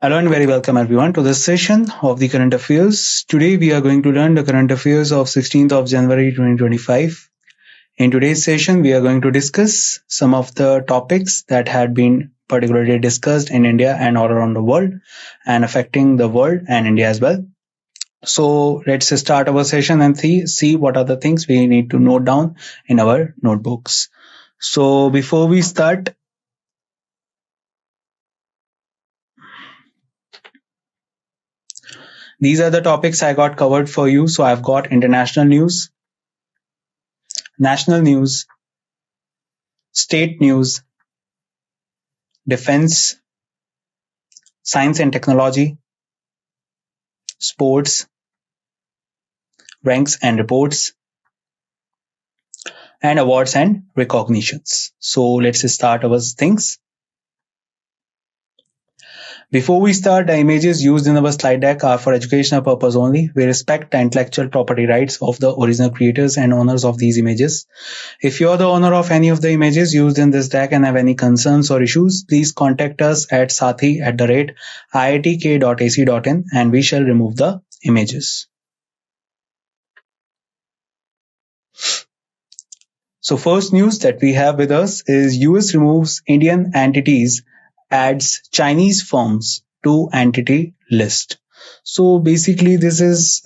Hello and very welcome everyone to this session of the current affairs. Today we are going to learn the current affairs of 16th of January 2025. In today's session, we are going to discuss some of the topics that had been particularly discussed in India and all around the world and affecting the world and India as well. So let's start our session and see what are the things we need to note down in our notebooks. So before we start, these are the topics I got covered for you. So I've got international news, national news, state news, defense, science and technology, sports, ranks and reports, and awards and recognitions. So let's start our things. Before we start, the images used in our slide deck are for educational purpose only. We respect the intellectual property rights of the original creators and owners of these images. If you're the owner of any of the images used in this deck and have any concerns or issues, please contact us at sathee@iitk.ac.in and we shall remove the images. So first news that we have with us is US removes Indian entities, adds Chinese firms to entity list. So basically this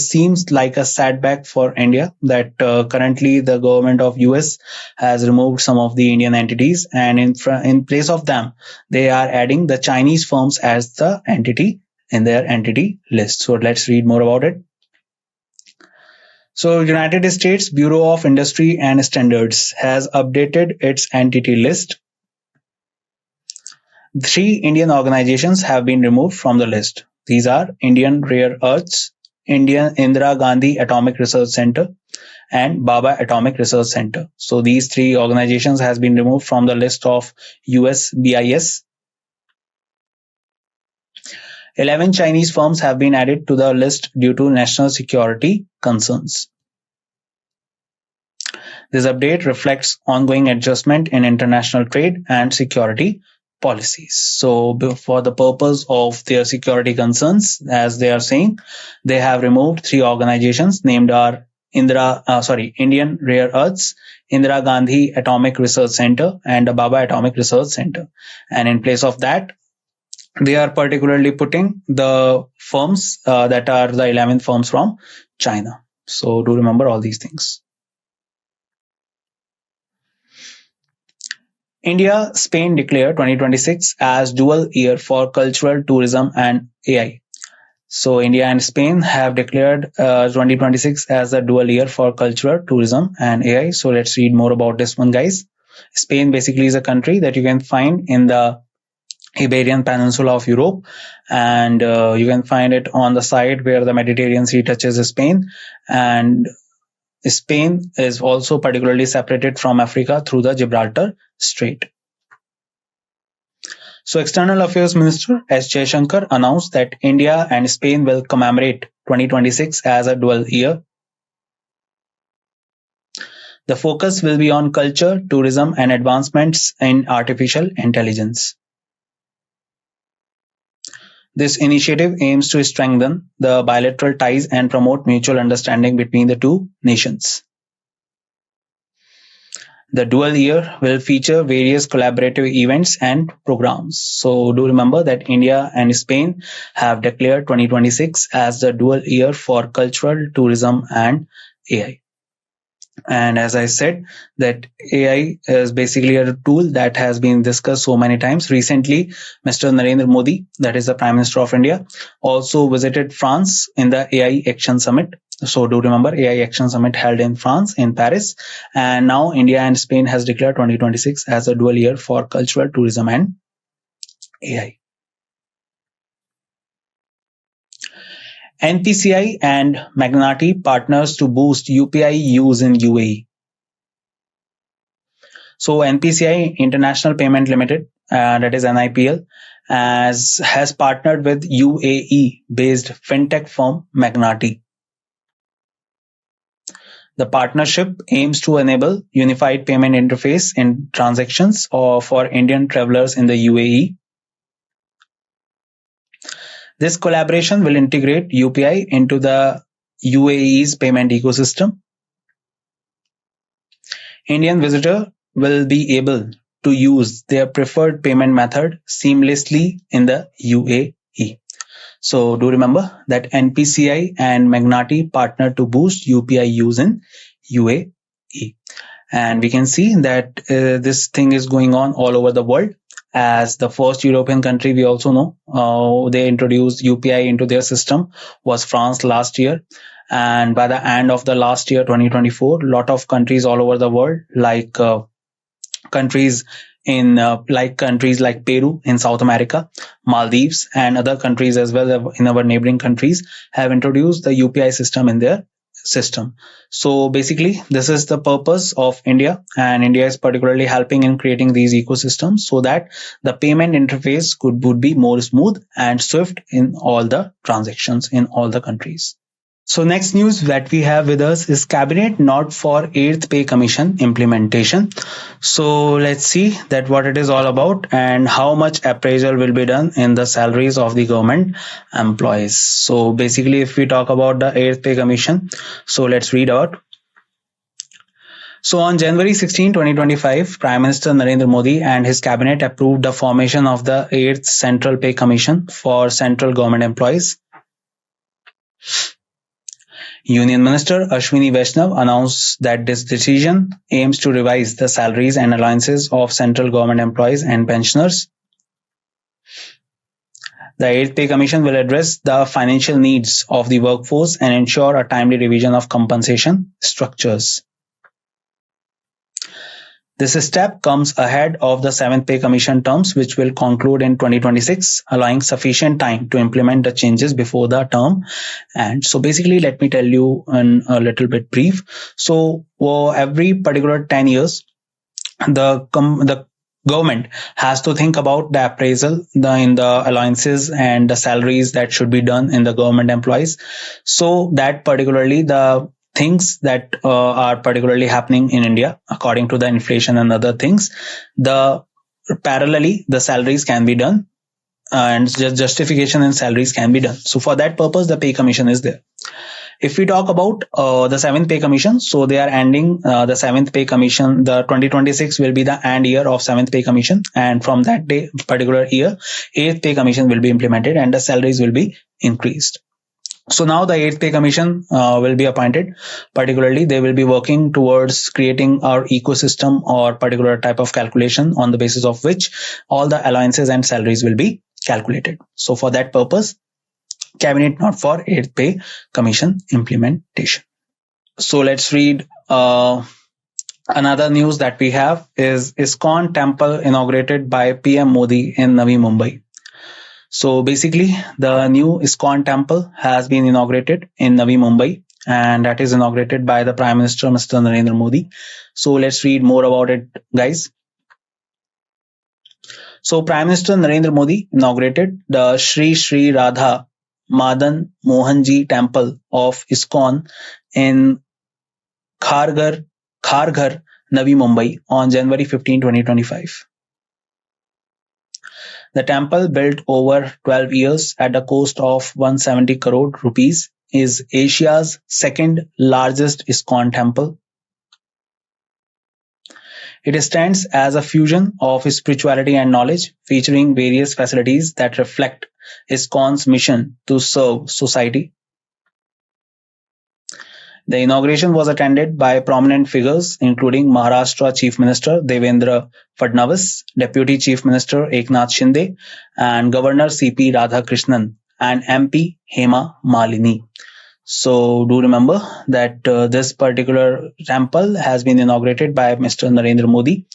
seems like a setback for India that currently the government of US has removed some of the Indian entities and in place of them they are adding the Chinese firms as the entity in their entity list. So let's read more about it. So United States Bureau of Industry and Standards has updated its entity list. 3 Indian organizations have been removed from the list. These are Indian Rare Earths, Indian Indira Gandhi Atomic Research Center, and Baba Atomic Research Center. So these 3 organizations has been removed from the list of US BIS. 11 Chinese firms have been added to the list due to national security concerns. This update reflects ongoing adjustment in international trade and security policies. So for the purpose of their security concerns, as they are saying, they have removed 3 organizations named are Indian Rare Earths, Indira Gandhi Atomic Research Center, and the Baba Atomic Research Center. And in place of that, they are particularly putting the firms that are the 11 firms from China. So do remember all these things. India, Spain declare 2026 as dual year for cultural tourism and AI. So India and Spain have declared 2026 as a dual year for cultural tourism and AI. So let's read more about this one, guys. Spain basically is a country that you can find in the Iberian Peninsula of Europe, and you can find it on the side where the Mediterranean Sea touches Spain, and Spain is also particularly separated from Africa through the Gibraltar Strait. So External Affairs Minister S. Jaishankar announced that India and Spain will commemorate 2026 as a dual year. The focus will be on culture, tourism, and advancements in artificial intelligence. This initiative aims to strengthen the bilateral ties and promote mutual understanding between the two nations. The dual year will feature various collaborative events and programs. So do remember that India and Spain have declared 2026 as the dual year for cultural tourism and AI. And as I said, that AI is basically a tool that has been discussed so many times. Recently, Mr. Narendra Modi, that is the Prime Minister of India, also visited France in the AI Action Summit. So do remember AI Action Summit held in France, in Paris. And now India and Spain has declared 2026 as a dual year for cultural tourism and AI. NPCI and Magnati partners to boost UPI use in UAE. So NPCI, International Payment Limited, that is NIPL, has partnered with UAE-based fintech firm Magnati. The partnership aims to enable unified payment interface in transactions for Indian travelers in the UAE. This collaboration will integrate UPI into the UAE's payment ecosystem. Indian visitor will be able to use their preferred payment method seamlessly in the UAE. So do remember that NPCI and Magnati partner to boost UPI use in UAE. And we can see that this thing is going on all over the world. As the first European country, we also know they introduced UPI into their system was France last year. And by the end of the last year, 2024, a lot of countries all over the world, like countries countries like Peru in South America, Maldives, and other countries as well in our neighboring countries, have introduced the UPI system in their system. So basically, this is the purpose of India, and India is particularly helping in creating these ecosystems so that the payment interface would be more smooth and swift in all the transactions in all the countries. So next news that we have with us is Cabinet Nod for 8th Pay Commission implementation. So let's see that what it is all about and how much appraisal will be done in the salaries of the government employees. So basically, if we talk about the 8th Pay Commission, so let's read out. So on January 16, 2025, Prime Minister Narendra Modi and his cabinet approved the formation of the 8th Central Pay Commission for central government employees. Union Minister Ashwini Vaishnav announced that this decision aims to revise the salaries and allowances of central government employees and pensioners. The 8th Pay Commission will address the financial needs of the workforce and ensure a timely revision of compensation structures. This step comes ahead of the 7th Pay Commission terms, which will conclude in 2026, allowing sufficient time to implement the changes before the term. And so basically, let me tell you in a little bit brief. So every particular 10 years, the government has to think about the appraisal in the allowances and the salaries that should be done in the government employees. So that particularly the things that are particularly happening in India, according to the inflation and other things, parallelly the salaries can be done and justification in salaries can be done. So for that purpose, the pay commission is there. If we talk about the 7th Pay Commission, so they are ending the 7th Pay Commission. The 2026 will be the end year of 7th Pay Commission, and from that day, particular year, 8th Pay Commission will be implemented and the salaries will be increased. So now the 8th Pay Commission will be appointed. Particularly, they will be working towards creating our ecosystem or particular type of calculation on the basis of which all the allowances and salaries will be calculated. So for that purpose, Cabinet Nod for 8th Pay Commission implementation. So let's read another news that we have is ISKCON temple inaugurated by PM Modi in Navi Mumbai. So basically, the new ISKCON temple has been inaugurated in Navi Mumbai, and that is inaugurated by the Prime Minister, Mr. Narendra Modi. So let's read more about it, guys. So Prime Minister Narendra Modi inaugurated the Sri Sri Radha Madan Mohanji temple of ISKCON in Kharghar, Navi Mumbai on January 15, 2025. The temple, built over 12 years at a cost of 170 crore rupees, is Asia's second largest ISKCON temple. It stands as a fusion of spirituality and knowledge, featuring various facilities that reflect ISKCON's mission to serve society. The inauguration was attended by prominent figures including Maharashtra Chief Minister Devendra Fadnavis, Deputy Chief Minister Eknath Shinde, and Governor CP Radhakrishnan and MP Hema Malini. So do remember that this particular temple has been inaugurated by Mr. Narendra Modi,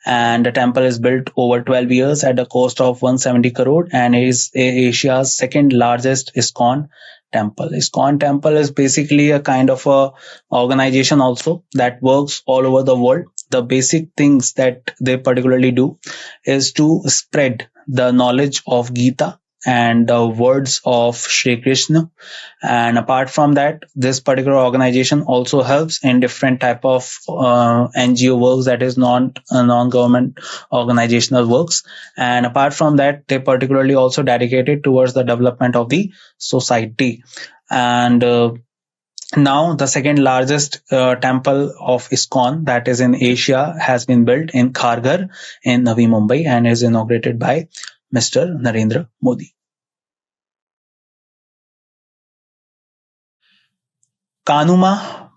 and the temple is built over 12 years at a cost of 170 crore and is Asia's second largest ISKCON temple. ISKCON temple is basically a kind of a organization also that works all over the world. The basic things that they particularly do is to spread the knowledge of Gita and the words of Shri Krishna. And apart from that, this particular organization also helps in different type of NGO works, that is non-government organizational works. And apart from that, they particularly also dedicated towards the development of the society. And now the second largest temple of ISKCON, that is in Asia, has been built in Kharghar in Navi Mumbai and is inaugurated by Mr. Narendra Modi. Kanuma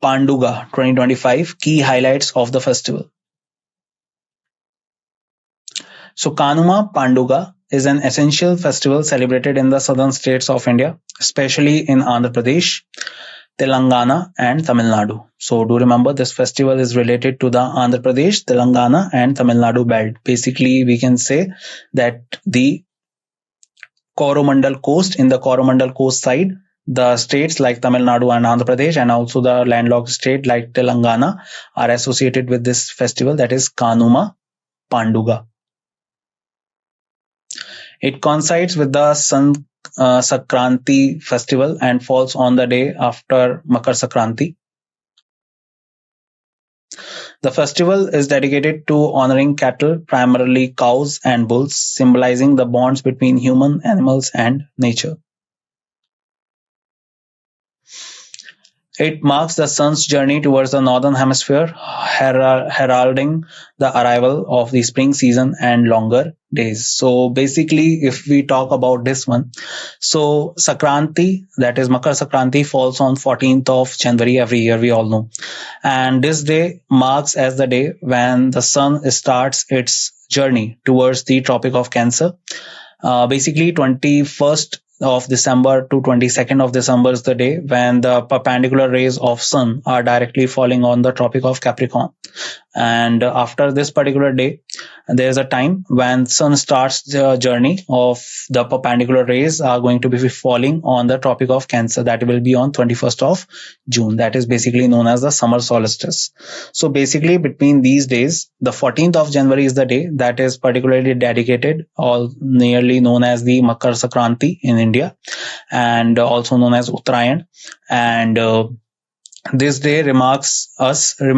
Panduga 2025 key highlights of the festival. So Kanuma Panduga is an essential festival celebrated in the southern states of India, especially in Andhra Pradesh, Telangana and Tamil Nadu. So do remember, this festival is related to the Andhra Pradesh, Telangana and Tamil Nadu belt. Basically, we can say that the Coromandel coast, in the Coromandel coast side, the states like Tamil Nadu and Andhra Pradesh and also the landlocked state like Telangana are associated with this festival, that is Kanuma Panduga. It coincides with the Sankranti festival and falls on the day after Makar Sankranti. The festival is dedicated to honoring cattle, primarily cows and bulls, symbolizing the bonds between human, animals, and nature. It marks the sun's journey towards the northern hemisphere, heralding the arrival of the spring season and longer days. So basically, if we talk about this one, so Sankranti, that is Makar Sankranti, falls on 14th of January every year, we all know. And this day marks as the day when the sun starts its journey towards the Tropic of Cancer. Basically, 21st of December to 22nd of December is the day when the perpendicular rays of sun are directly falling on the Tropic of Capricorn. And after this particular day, there is a time when sun starts the journey of the perpendicular rays are going to be falling on the Tropic of Cancer. That will be on 21st of June. That is basically known as the summer solstice. So basically, between these days, the 14th of January is the day that is particularly dedicated, or nearly known as the Makar Sankranti in India, and also known as Uttarayan. And this day remembers us as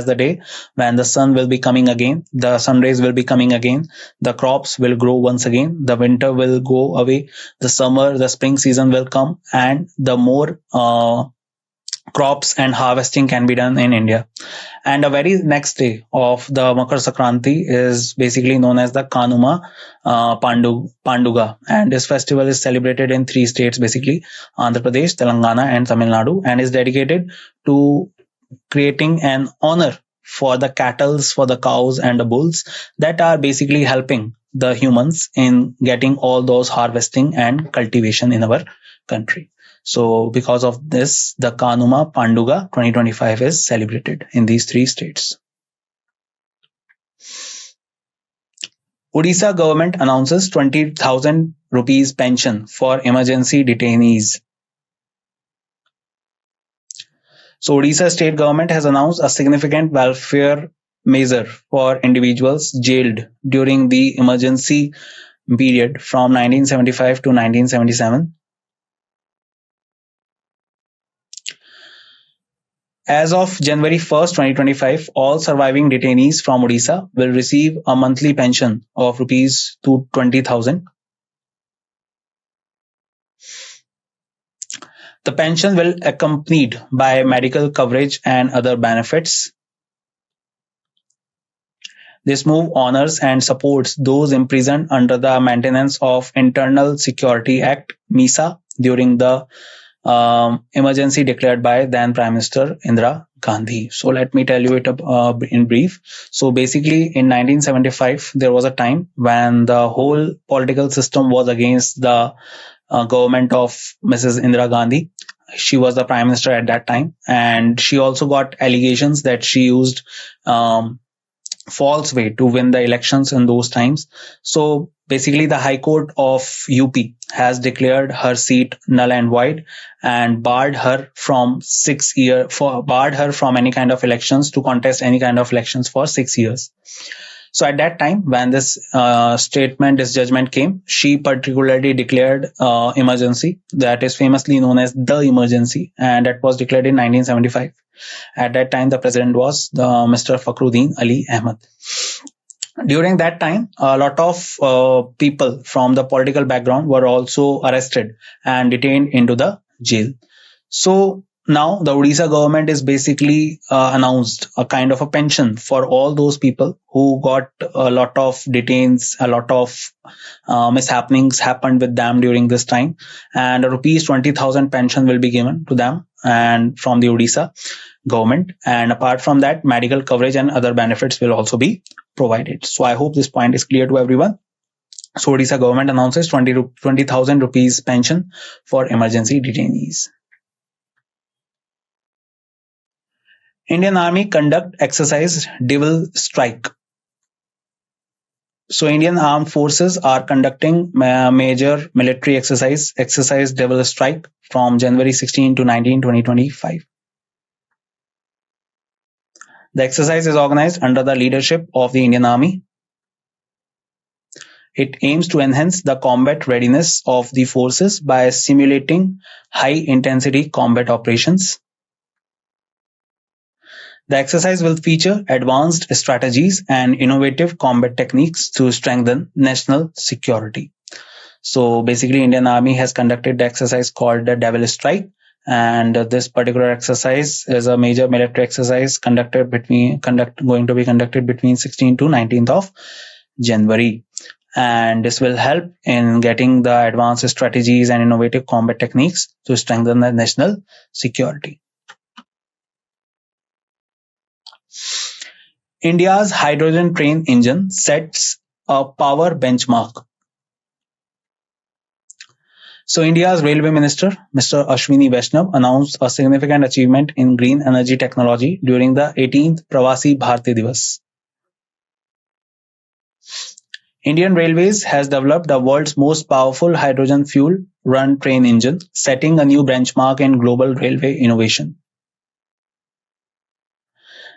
the day when the sun will be coming again, the sun rays will be coming again, the crops will grow once again, the winter will go away, the spring season will come, and the more crops and harvesting can be done in India. And the very next day of the Makar Sankranti is basically known as the Kanuma Panduga. And this festival is celebrated in 3 states, basically Andhra Pradesh, Telangana and Tamil Nadu, and is dedicated to creating an honor for the cattle, for the cows and the bulls that are basically helping the humans in getting all those harvesting and cultivation in our country. So because of this, the Kanuma Panduga 2025 is celebrated in these 3 states. Odisha government announces 20,000 rupees pension for emergency detainees. So Odisha state government has announced a significant welfare measure for individuals jailed during the emergency period from 1975 to 1977. As of January 1st, 2025, all surviving detainees from Odisha will receive a monthly pension of rupees 20,000. The pension will be accompanied by medical coverage and other benefits. This move honors and supports those imprisoned under the Maintenance of Internal Security Act (MISA) during the emergency declared by then Prime Minister Indira Gandhi. So let me tell you it in brief. So basically, in 1975, there was a time when the whole political system was against the government of Mrs. Indira Gandhi. She was the Prime Minister at that time, and she also got allegations that she used false way to win the elections in those times. So basically, the High Court of UP has declared her seat null and void and barred her from any kind of elections to contest any kind of elections for 6 years. So at that time, when this judgment came, she particularly declared emergency, that is famously known as the emergency, and that was declared in 1975. At that time, the president was Mr. Fakhruddin Ali Ahmed. During that time, a lot of people from the political background were also arrested and detained into the jail. So now the Odisha government is basically announced a kind of a pension for all those people who got a lot of detains, a lot of mishappenings happened with them during this time, and a rupees 20,000 pension will be given to them and from the Odisha government. And apart from that, medical coverage and other benefits will also be provided. So I hope this point is clear to everyone. So Odisha government announces 20,000 rupees pension for emergency detainees. Indian Army conduct exercise Devil Strike. So Indian Armed Forces are conducting major military exercise Devil Strike from January 16 to 19, 2025. The exercise is organized under the leadership of the Indian Army. It aims to enhance the combat readiness of the forces by simulating high-intensity combat operations. The exercise will feature advanced strategies and innovative combat techniques to strengthen national security. So basically, Indian Army has conducted the exercise called the Devil Strike, and this particular exercise is a major military exercise going to be conducted between 16th to 19th of January. And this will help in getting the advanced strategies and innovative combat techniques to strengthen the national security. India's hydrogen train engine sets a power benchmark. So India's Railway Minister, Mr. Ashwini Vaishnav, announced a significant achievement in green energy technology during the 18th Pravasi Bharatiya Divas. Indian Railways has developed the world's most powerful hydrogen fuel run train engine, setting a new benchmark in global railway innovation.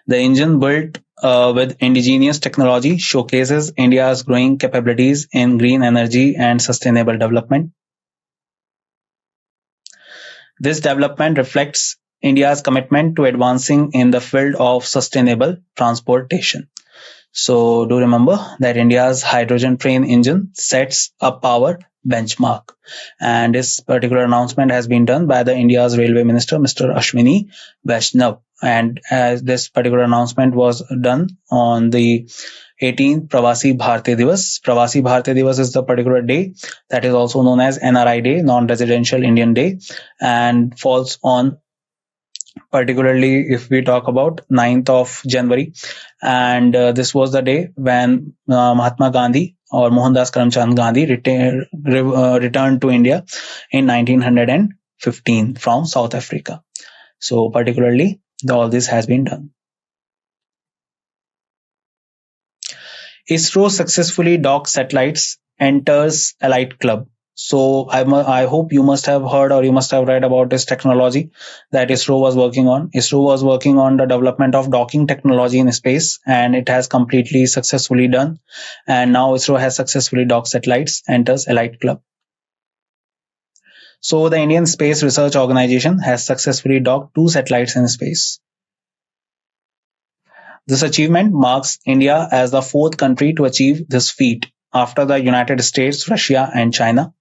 The engine, built with indigenous technology, showcases India's growing capabilities in green energy and sustainable development. This development reflects India's commitment to advancing in the field of sustainable transportation. So do remember that India's hydrogen train engine sets a power benchmark, and this particular announcement has been done by the India's Railway Minister, Mr. Ashwini Vaishnav. And as this particular announcement was done on the 18th Pravasi Bharatiya Divas. Pravasi Bharatiya Divas is the particular day that is also known as NRI Day, Non-Residential Indian Day, and falls on, particularly if we talk about 9th of January. And this was the day when Mahatma Gandhi or Mohandas Karamchand Gandhi returned to India in 1915 from South Africa. So particularly all this has been done. ISRO successfully docked satellites, enters Elite Club. So I hope you must have heard or you must have read about this technology that ISRO was working on. ISRO was working on the development of docking technology in space, and it has completely successfully done. And now ISRO has successfully docked satellites, enters Elite Club. So the Indian Space Research Organization has successfully docked 2 satellites in space. This achievement marks India as the 4th country to achieve this feat after the United States, Russia, and China.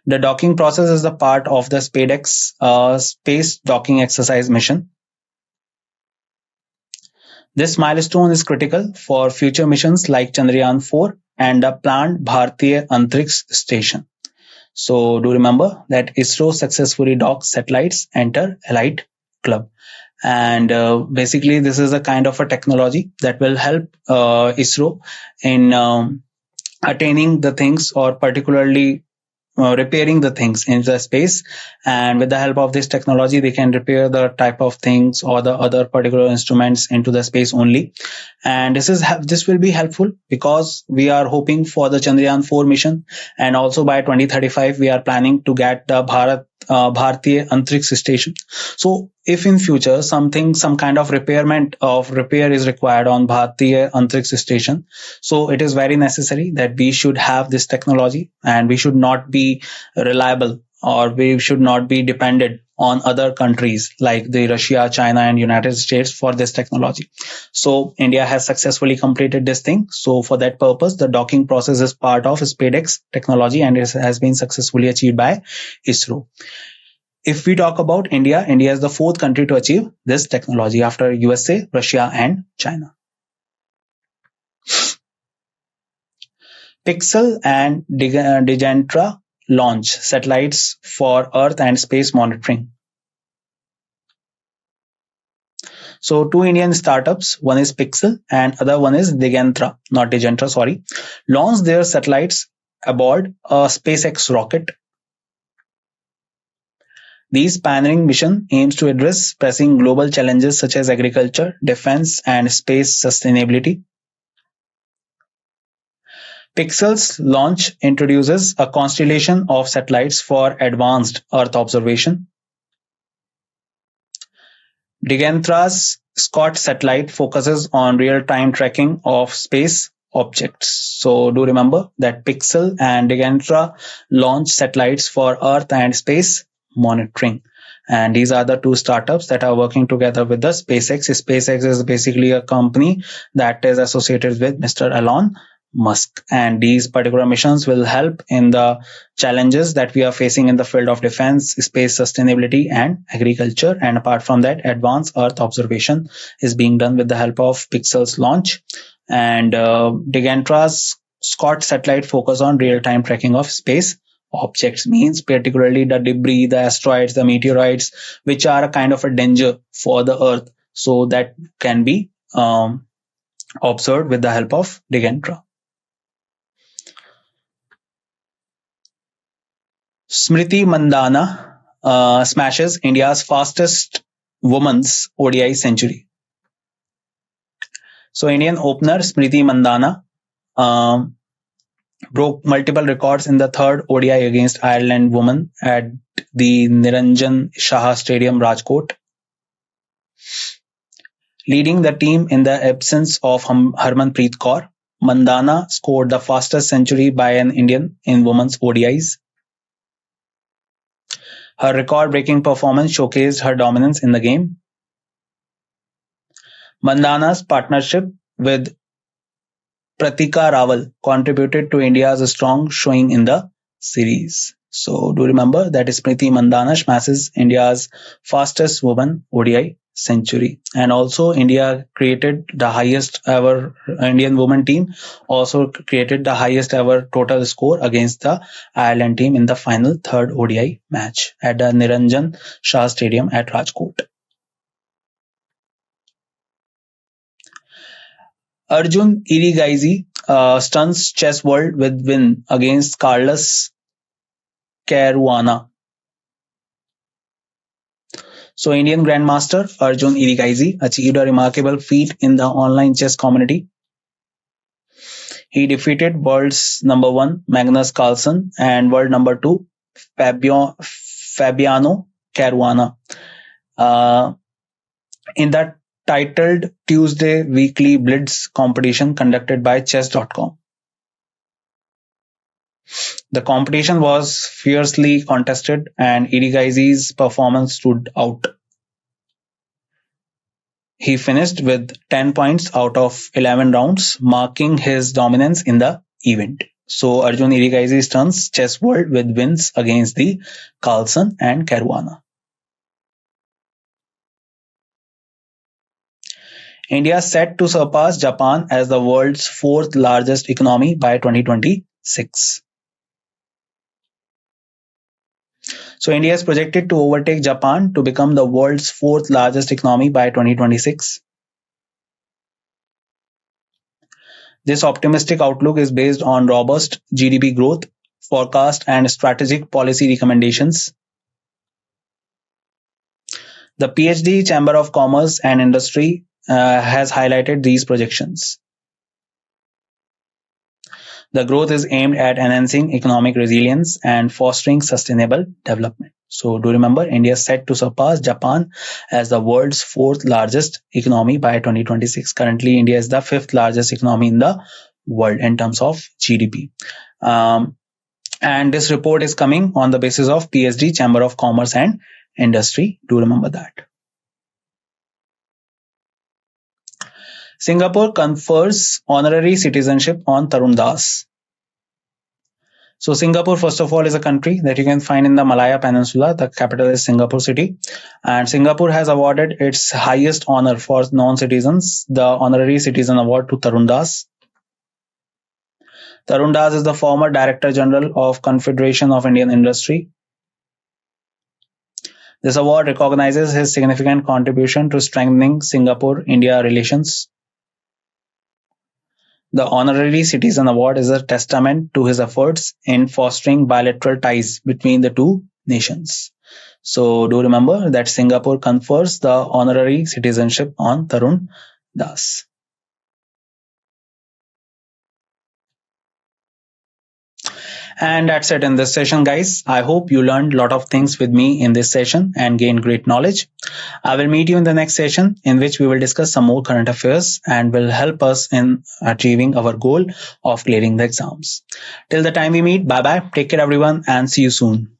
The docking process is the part of the SpaceX space docking exercise mission. This milestone is critical for future missions like Chandrayaan-4 and the planned Bharatiya Antariksh Station. So do remember that ISRO successfully docked satellites, enter Elite Club. And basically this is a kind of a technology that will help ISRO in attaining the things, or particularly repairing the things in the space. And with the help of this technology, they can repair the type of things or the other particular instruments into the space only. And this will be helpful because we are hoping for the Chandrayaan-4 mission, and also by 2035 we are planning to get the Bharat Bharatiya Antariksh Station. So if in future some kind of repair is required on Bharatiya Antariksh Station, so it is very necessary that we should have this technology, and we should not be reliable, or we should not be dependent on other countries like the Russia, China, and United States for this technology. So India has successfully completed this thing. So for that purpose, the docking process is part of SpaceX technology, and it has been successfully achieved by ISRO. If we talk about India, India is the fourth country to achieve this technology after USA, Russia, and China. Pixel and Digentra launch satellites for Earth and space monitoring. So two Indian startups, one is Pixel and other one is Digentra, sorry, launched their satellites aboard a SpaceX rocket. These pioneering mission aims to address pressing global challenges such as agriculture, defense, and space sustainability. Pixel's launch introduces a constellation of satellites for advanced Earth observation. Digentra's Scott satellite focuses on real-time tracking of space objects. So do remember that Pixel and Digentra launch satellites for Earth and space monitoring. And these are the two startups that are working together with the SpaceX. SpaceX is basically a company that is associated with Mr. Elon Musk. And these particular missions will help in the challenges that we are facing in the field of defense, space sustainability, and agriculture. And apart from that, advanced Earth observation is being done with the help of Pixel's launch. And Digentra's Scott satellite focus on real-time tracking of space objects, means particularly the debris, the asteroids, the meteorites, which are a kind of a danger for the Earth. So that can be observed with the help of Digentra. Smriti Mandhana smashes India's fastest women's ODI century. So Indian opener Smriti Mandhana broke multiple records in the third ODI against Ireland women at the Niranjan Shah Stadium, Rajkot. Leading the team in the absence of Harmanpreet Kaur, Mandhana scored the fastest century by an Indian in women's ODIs. Her record-breaking performance showcased her dominance in the game. Mandhana's partnership with Pratika Rawal contributed to India's strong showing in the series. So do remember that Smriti Mandhana smashes India's fastest women ODI century. And also India created the highest ever, Indian women team also created the highest ever total score against the Ireland team in the final third ODI match at the Niranjan Shah Stadium at Rajkot. Arjun Irigaisi stuns chess world with win against Carlos Caruana. So Indian Grandmaster Arjun Irigaisi achieved a remarkable feat in the online chess community. He defeated world's number 1 Magnus Carlsen and world number 2 Fabiano Caruana in the titled Tuesday Weekly Blitz competition conducted by chess.com. The competition was fiercely contested and Irigaisi's performance stood out. He finished with 10 points out of 11 rounds, marking his dominance in the event. So Arjun Irigaisi stuns chess world with wins against the Carlsen and Caruana. India set to surpass Japan as the world's 4th largest economy by 2026. So India is projected to overtake Japan to become the world's 4th largest economy by 2026. This optimistic outlook is based on robust GDP growth forecast and strategic policy recommendations. The PhD Chamber of Commerce and Industry has highlighted these projections. The growth is aimed at enhancing economic resilience and fostering sustainable development. So do remember, India is set to surpass Japan as the world's fourth largest economy by 2026. Currently, India is the fifth largest economy in the world in terms of GDP. Um, and this report is coming on the basis of PSD, Chamber of Commerce and Industry. Do remember that. Singapore confers honorary citizenship on Tarun Das. So Singapore, first of all, is a country that you can find in the Malaya Peninsula. The capital is Singapore City. And Singapore has awarded its highest honor for non-citizens, the Honorary Citizen Award, to Tarun Das. Tarun Das is the former Director General of Confederation of Indian Industry. This award recognizes his significant contribution to strengthening Singapore-India relations. The Honorary Citizen Award is a testament to his efforts in fostering bilateral ties between the two nations. So do remember that Singapore confers the honorary citizenship on Tarun Das. And that's it in this session, guys. I hope you learned a lot of things with me in this session and gained great knowledge. I will meet you in the next session, in which we will discuss some more current affairs and will help us in achieving our goal of clearing the exams. Till the time we meet, bye bye. Take care, everyone, and see you soon.